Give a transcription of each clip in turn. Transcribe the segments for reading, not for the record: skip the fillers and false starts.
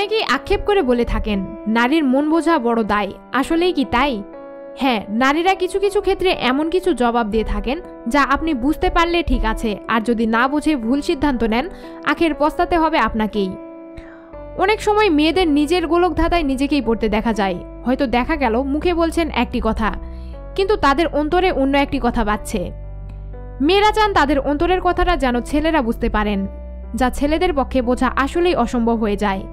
অনেকেই আক্ষেপ করে বলে থাকেন নারীর মন বোঝা বড় দায়। আসলেই কি তাই? হ্যাঁ, নারীরা কিছু কিছু ক্ষেত্রে এমন কিছু জবাব দিয়ে থাকেন যা আপনি বুঝতে পারলে ঠিক আছে, আর যদি না বুঝে ভুল সিদ্ধান্ত নেন আখের পস্তাতে হবে আপনাকেই। অনেক সময় মেয়েদের নিজের গোলকধাঁধায় নিজেকেই পড়তে দেখা যায়। হয়তো দেখা গেল মুখে বলছেন একটি কথা, কিন্তু তাদের অন্তরে অন্য একটি কথা বাজছে। মেয়েরা চান তাদের অন্তরের কথাটা যেন ছেলেরা বুঝতে পারেন, যা ছেলেদের পক্ষে বোঝা আসলেই অসম্ভব হয়ে যায়।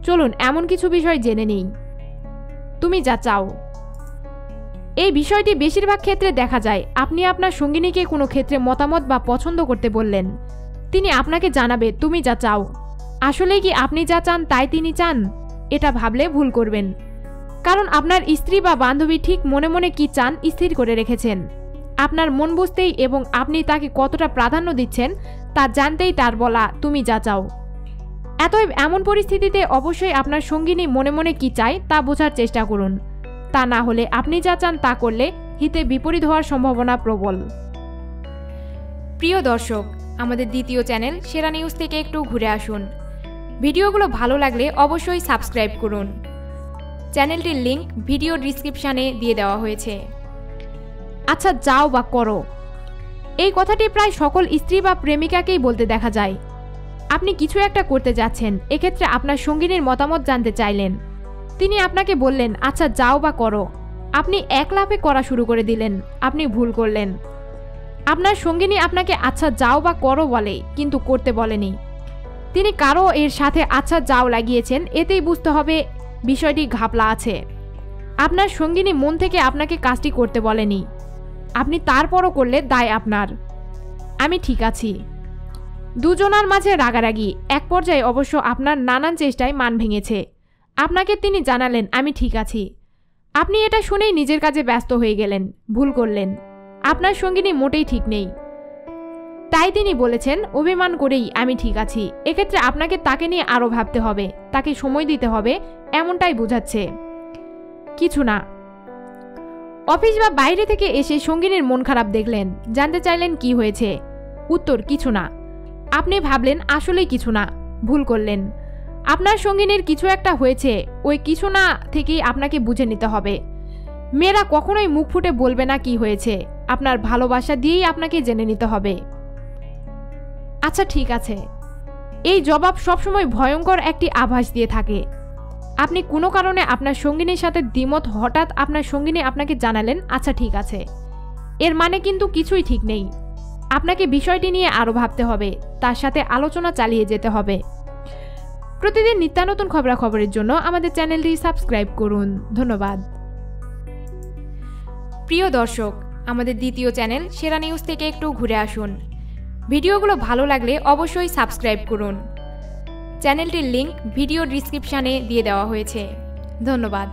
চলুন এমন কিছু বিষয় জেনে নিই। তুমি যা চাও। এই বিষয়টি বেশিরভাগ ক্ষেত্রে দেখা যায়। আপনি আপনার সঙ্গিনীকে কোনো ক্ষেত্রে মতামত বা পছন্দ করতে বললেন, তিনি আপনাকে জানাবে তুমি যা চাও। আসলেই কি আপনি যা চান তাই তিনি চান? এটা ভাবলে ভুল করবেন, কারণ আপনার স্ত্রী বা বান্ধবী ঠিক মনে মনে কি চান স্থির করে রেখেছেন। আপনার মন বুঝতেই এবং আপনি তাকে কতটা প্রাধান্য দিচ্ছেন তা জানতেই তার বলা তুমি যা চাও। এমন পরিস্থিতিতে অবশ্যই আপনার সঙ্গিনী মনে মনে কি চায় তা বোঝার চেষ্টা করুন। তা না হলে আপনি যা চান তা করলে হিতে বিপরীত হওয়ার সম্ভাবনা প্রবল। প্রিয় দর্শক, আমাদের দ্বিতীয় চ্যানেল সেরা নিউজ থেকে একটু ঘুরে আসুন। ভিডিওগুলো ভালো লাগলে অবশ্যই সাবস্ক্রাইব করুন। চ্যানেলটির লিংক ভিডিও ডিসক্রিপশানে দিয়ে দেওয়া হয়েছে। আচ্ছা যাও বা করো, এই কথাটি প্রায় সকল স্ত্রী বা প্রেমিকাকেই বলতে দেখা যায়। আপনি কিছু একটা করতে যাচ্ছেন, এক্ষেত্রে আপনার সঙ্গিনীর মতামত জানতে চাইলেন, তিনি আপনাকে বললেন আচ্ছা যাও বা করো। আপনি এক লাফে করা শুরু করে দিলেন, আপনি ভুল করলেন। আপনার সঙ্গিনী আপনাকে আচ্ছা যাও বা করো বলে, কিন্তু করতে বলেনি। তিনি কারো এর সাথে আচ্ছা যাও লাগিয়েছেন, এতেই বুঝতে হবে বিষয়টি ঘাপলা আছে। আপনার সঙ্গিনী মন থেকে আপনাকে কাজটি করতে বলেনি, আপনি তারপরও করলে দায় আপনার। আমি ঠিক আছি। দুজনার মাঝে রাগারাগি, এক পর্যায়ে অবশ্য আপনার নানান চেষ্টায় মান ভেঙেছে। আপনাকে তিনি জানালেন আমি ঠিক আছি। আপনি এটা শুনেই নিজের কাজে ব্যস্ত হয়ে গেলেন, ভুল করলেন। আপনার সঙ্গিনী মোটেই ঠিক নেই, তাই তিনি বলেছেন অভিমান করেই আমি ঠিক আছি। এক্ষেত্রে আপনাকে তাকে নিয়ে আরও ভাবতে হবে, তাকে সময় দিতে হবে, এমনটাই বোঝাচ্ছে। কিছু না। অফিস বা বাইরে থেকে এসে সঙ্গিনীর মন খারাপ দেখলেন, জানতে চাইলেন কি হয়েছে। উত্তর কিছু না। আপনি ভাবলেন আসলেই কিছু না, ভুল করলেন। আপনার সঙ্গিনীর কিছু একটা হয়েছে, ওই কিছু না থেকেই আপনাকে বুঝে নিতে হবে। মেয়েরা কখনোই মুখ ফুটে বলবে না কি হয়েছে, আপনার ভালোবাসা দিয়েই আপনাকে জেনে নিতে হবে। আচ্ছা ঠিক আছে, এই জবাব সবসময় ভয়ঙ্কর একটি আভাস দিয়ে থাকে। আপনি কোনো কারণে আপনার সঙ্গিনীর সাথে দ্বিমত, হঠাৎ আপনার সঙ্গিনী আপনাকে জানালেন আচ্ছা ঠিক আছে, এর মানে কিন্তু কিছুই ঠিক নেই। আপনাকে বিষয়টি নিয়ে আরও ভাবতে হবে, তার সাথে আলোচনা চালিয়ে যেতে হবে। প্রতিদিন নিত্যানতুন খবরাখবরের জন্য আমাদের চ্যানেলটি সাবস্ক্রাইব করুন। ধন্যবাদ। প্রিয় দর্শক, আমাদের দ্বিতীয় চ্যানেল সেরা নিউজ থেকে একটু ঘুরে আসুন। ভিডিওগুলো ভালো লাগলে অবশ্যই সাবস্ক্রাইব করুন। চ্যানেলটির লিংক ভিডিও ডিসক্রিপশানে দিয়ে দেওয়া হয়েছে। ধন্যবাদ।